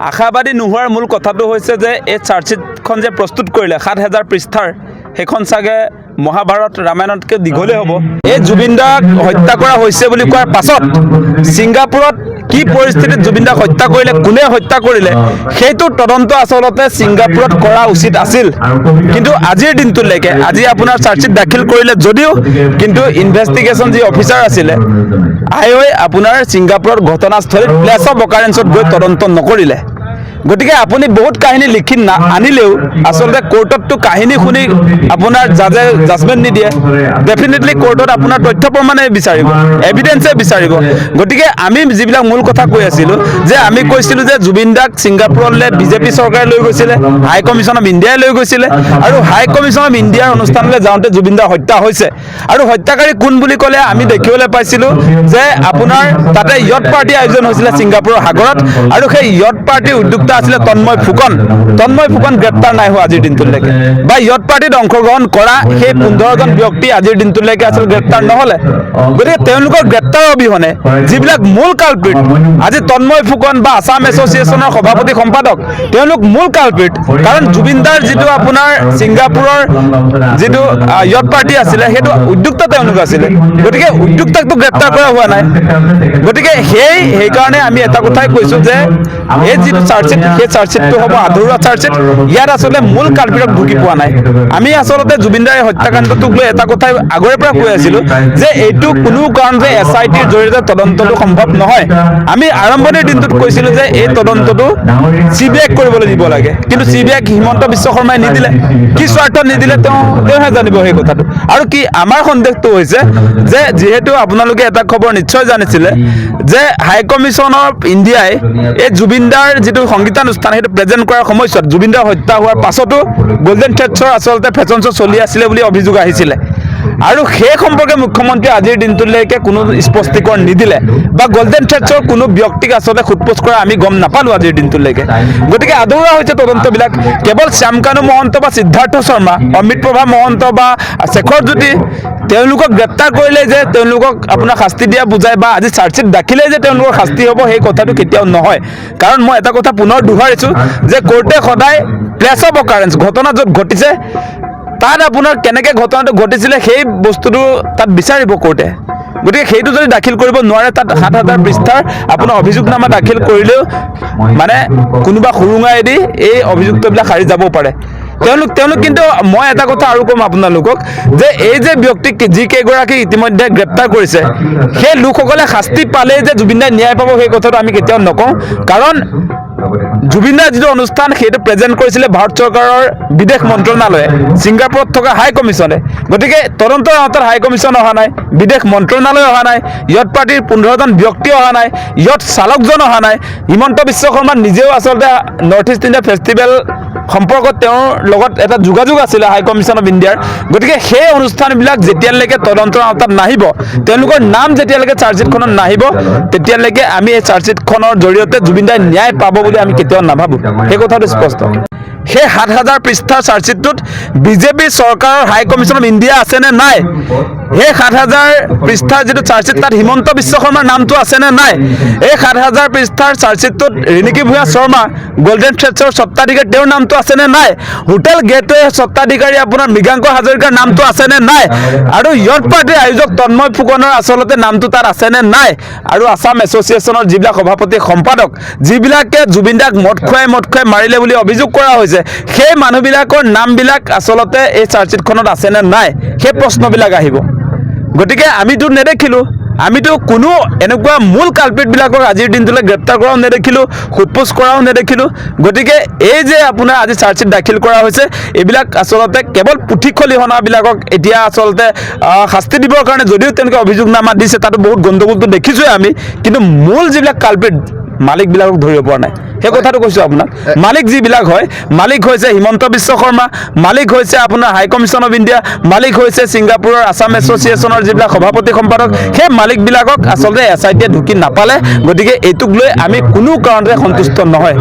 আশাবাদী নোহোৱাৰ মূল কথাটো হৈছে যে এই চাৰ্জশ্বিটখন যে প্ৰস্তুত কৰিলে ৭,০০০ পৃষ্ঠাৰ সেইখন চাগে মহাভাৰত ৰামায়ণতকৈ দীঘলেই হ'ব। এই জুবিন দাক হত্যা কৰা হৈছে বুলি কোৱাৰ পাছত ছিংগাপুৰত কি পৰিস্থিতিত জুবিন দাক হত্যা কৰিলে, কোনে হত্যা কৰিলে, সেইটো তদন্ত আচলতে ছিংগাপুৰত কৰা উচিত আছিল। কিন্তু আজিৰ দিনটোলৈকে আজি আপোনাৰ চাৰ্জশ্বিট দাখিল কৰিলে যদিও কিন্তু ইনভেষ্টিগেশ্যন যি অফিচাৰ আছিলে আইঅ'ই আপোনাৰ ছিংগাপুৰত ঘটনাস্থলীত প্লেচ অফ অকাৰেঞ্চত গৈ তদন্ত নকৰিলে। গতিকে আপুনি বহুত কাহিনী লিখি আনিলেও আচলতে কোৰ্টতটো কাহিনী শুনি আপোনাৰ জাজে জাজমেণ্ট নিদিয়ে। ডেফিনেটলি কোৰ্টত আপোনাৰ তথ্য প্ৰমাণে বিচাৰিব, এভিডেন্সে বিচাৰিব। গতিকে আমি যিবিলাক মূল কথা কৈ আছিলোঁ যে আমি কৈছিলোঁ যে জুবিন দাক ছিংগাপুৰলৈ বিজেপি চৰকাৰে লৈ গৈছিলে, হাই কমিশ্যন অফ ইণ্ডিয়াই লৈ গৈছিলে আৰু হাই কমিশ্যন অফ ইণ্ডিয়াৰ অনুষ্ঠানলৈ যাওঁতে জুবিন দাৰ হত্যা হৈছে। আৰু হত্যাকাৰী কোন বুলি ক'লে আমি দেখিবলৈ পাইছিলোঁ যে আপোনাৰ তাতে য়ট পাৰ্টি আয়োজন হৈছিলে ছিংগাপুৰৰ সাগৰত আৰু সেই য়ট পাৰ্টিৰ উদ্যোক্তা আছিলে তন্ময় ফুকন। তন্ময় ফুকন গ্ৰেপ্তাৰ নাই হোৱা আজিৰ দিনটোলৈকে, বা য়ট পাৰ্টিত অংশগ্ৰহণ কৰা সেই 15জন ব্যক্তি আজিৰ দিনটোলৈকে আচলতে গ্ৰেপ্তাৰ নহ'লে। গতিকে তেওঁলোকৰ গ্ৰেপ্তাৰ অবিহনে যিবিলাক মূল কালপিট, আজি তন্ময় ফুকন বা আছাম এছ'চিয়েশ্যনৰ সভাপতি সম্পাদক তেওঁলোক মূল কালপিট। কাৰণ জুবিন দাৰ যিটো আপোনাৰ ছিংগাপুৰৰ যিটো য়ট পাৰ্টি আছিলে সেইটো উদ্যোক্তা তেওঁলোক আছিলে। গতিকে উদ্যোক্তাকটো গ্ৰেপ্তাৰ কৰা হোৱা নাই। গতিকে সেইকাৰণে আমি এটা কথাই কৈছোঁ যে এই যিটো চাৰ্জশ্বিট সেই চাৰ্জশ্বিটটো হ'ব আধৰুৱা চাৰ্জশ্বিট। ইয়াত আচলতে মূল কালপিটক ঢুকি পোৱা নাই। আমি আচলতে জুবিন দাৰ হত্যাকাণ্ডটোক লৈ এটা কথাই আগৰে পৰা কৈ আছিলোঁ যে এইটো কোনো কাৰণতে SITৰ জৰিয়তে তদন্তটো সম্ভৱ নহয়। আমি আৰম্ভণিৰ দিনটোত কৈছিলোঁ যে এই তদন্তটো CBIক কৰিবলৈ দিব লাগে, কিন্তু CBIক হিমন্ত বিশ্ব শৰ্মাই নিদিলে। কি স্বাৰ্থত নিদিলে তেওঁহে জানিব সেই কথাটো। আৰু কি আমাৰ সন্দেহটো হৈছে যে যিহেতু আপোনালোকে এটা খবৰ নিশ্চয় জানিছিলে যে হাই কমিশ্যন অফ ইণ্ডিয়াই এই জুবিন দাৰ যিটো সংগীতানুষ্ঠান সেইটো প্ৰেজেণ্ট কৰাৰ সময়ছোৱাত জুবিন দাৰ হত্যা হোৱাৰ পাছতো গল্ডেন থ্ৰেডছৰ আচলতে ফেশ্বন শ্ব' চলি আছিলে বুলি অভিযোগ আহিছিলে। আৰু সেই সম্পৰ্কে মুখ্যমন্ত্ৰীয়ে আজিৰ দিনটোলৈকে কোনো স্পষ্টীকৰণ নিদিলে বা গল্ডেন থ্ৰেডছৰ কোনো ব্যক্তিক আচলতে সোধপোছ কৰা আমি গম নাপালোঁ আজিৰ দিনটোলৈকে। গতিকে আধৰুৱা হৈছে তদন্তবিলাক। কেৱল শ্যামকানু মহন্ত বা সিদ্ধাৰ্থ শৰ্মা, অমিত প্ৰভা মহন্ত বা শেখৰ জ্যোতি তেওঁলোকক গ্ৰেপ্তাৰ কৰিলেই যে তেওঁলোকক আপোনাৰ শাস্তি দিয়া বুজায় বা আজি চাৰ্জশ্বিট দাখিলেই যে তেওঁলোকৰ শাস্তি হ'ব সেই কথাটো কেতিয়াও নহয়। কাৰণ মই এটা কথা পুনৰ দোহাৰিছোঁ যে কোৰ্টে সদায় প্লেচ অফ অকাৰেঞ্চ, ঘটনা য'ত ঘটিছে তাত আপোনাৰ কেনেকৈ ঘটনাটো ঘটিছিলে সেই বস্তুটো তাত বিচাৰিব কোৰ্টে। গতিকে সেইটো যদি দাখিল কৰিব নোৱাৰে তাত ৭,০০০ পৃষ্ঠাৰ আপোনাৰ অভিযোগনামা দাখিল কৰিলেও মানে কোনোবা সুৰুঙাই দি এই অভিযুক্তবিলাক সাৰি যাব পাৰে। তেওঁলোক কিন্তু মই এটা কথা আৰু ক'ম আপোনালোকক যে এই যে ব্যক্তিক যিকেইগৰাকী ইতিমধ্যে গ্ৰেপ্তাৰ কৰিছে সেই লোকসকলে শাস্তি পালেই যে জুবিন দাই ন্যায় পাব সেই কথাটো আমি কেতিয়াও নকওঁ। কাৰণ জুবিন দাৰ যিটো অনুষ্ঠান সেইটো প্ৰেজেণ্ট কৰিছিলে ভাৰত চৰকাৰৰ বিদেশ মন্ত্ৰণালয়ে ছিংগাপুৰত থকা হাই কমিশ্যনে। গতিকে তদন্তৰ আওতাত হাই কমিশ্যন অহা নাই, বিদেশ মন্ত্ৰণালয় অহা নাই, য়ট পাৰ্টিৰ 15জন ব্যক্তি অহা নাই, য়ট চালকজন অহা নাই। হিমন্ত বিশ্ব শৰ্মা নিজেও আচলতে নৰ্থ ইষ্ট ইণ্ডিয়া ফেষ্টিভেল সম্পৰ্কত তেওঁৰ লগত এটা যোগাযোগ আছিলে হাই কমিশ্যন অফ ইণ্ডিয়াৰ। গতিকে সেই অনুষ্ঠানবিলাক যেতিয়ালৈকে তদন্তৰ আওতাত নাহিব, তেওঁলোকৰ নাম যেতিয়ালৈকে চাৰ্জশ্বিটখনত নাহিব তেতিয়ালৈকে আমি এই চাৰ্জশ্বিটখনৰ জৰিয়তে জুবিন দাই ন্যায় পাব বুলি আমি কেতিয়াও নাভাবোঁ। সেই কথাটো স্পষ্ট। সেই ৭,০০০ পৃষ্ঠাৰ চাৰ্জশ্বিটটোত বিজেপি চৰকাৰৰ হাই কমিশ্যন অফ ইণ্ডিয়া আছেনে নাই, সেই ৭,০০০ পৃষ্ঠাৰ যিটো চাৰ্জশ্বিট তাত হিমন্ত বিশ্ব শৰ্মাৰ নামটো আছেনে নাই, এই ৭,০০০ পৃষ্ঠাৰ চাৰ্জশ্বিটটোত ৰিণিকী ভূঞা শৰ্মা গল্ডেন থ্ৰেডছৰ স্বত্বাধিকাৰী তেওঁৰ নামটো আছেনে নাই, হোটেল গেটৱে স্বত্বাধিকাৰী আপোনাৰ মৃগাংক হাজৰিকাৰ নামটো আছেনে নাই, আৰু য়ট পাৰ্টিৰ আয়োজক তন্ময় ফুকনৰ আচলতে নামটো তাত আছেনে নাই, আৰু আছাম এছ'চিয়েশ্যনৰ যিবিলাক সভাপতি সম্পাদক যিবিলাকে জুবিন দাক মদ খুৱাই মাৰিলে বুলি অভিযোগ কৰা হৈছে সেই মানুহবিলাকৰ নামবিলাক আচলতে এই চাৰ্জশ্বিটখনত আছেনে নাই সেই প্ৰশ্নবিলাক আহিব। গতিকে আমিতো নেদেখিলোঁ, আমিতো কোনো এনেকুৱা মূল কালপিটবিলাকক আজিৰ দিনটোলৈ গ্ৰেপ্তাৰ কৰাও নেদেখিলোঁ, সোধপোছ কৰাও নেদেখিলোঁ। গতিকে এই যে আপোনাৰ আজি চাৰ্জশ্বিট দাখিল কৰা হৈছে এইবিলাক আচলতে কেৱল পুথি খলিহনাবিলাকক এতিয়া আচলতে শাস্তি দিবৰ কাৰণে যদিও তেওঁলোকে অভিযোগনামা দিছে তাতো বহুত গণ্ডগোলটো দেখিছোঁৱে আমি, কিন্তু মূল যিবিলাক কালপিট মালিকবিলাকক ধৰিব পৰা নাই। সেই কথাটো কৈছোঁ আপোনাক। মালিক যিবিলাক হয়, মালিক হৈছে হিমন্ত বিশ্ব শৰ্মা, মালিক হৈছে আপোনাৰ হাই কমিশ্যন অফ ইণ্ডিয়া, মালিক হৈছে ছিংগাপুৰৰ আছাম এছ'চিয়েশ্যনৰ যিবিলাক সভাপতি সম্পাদক, সেই মালিকবিলাকক আচলতে SITয়ে ঢুকি নাপালে। গতিকে এইটোক লৈ আমি কোনো কাৰণতে সন্তুষ্ট নহয়।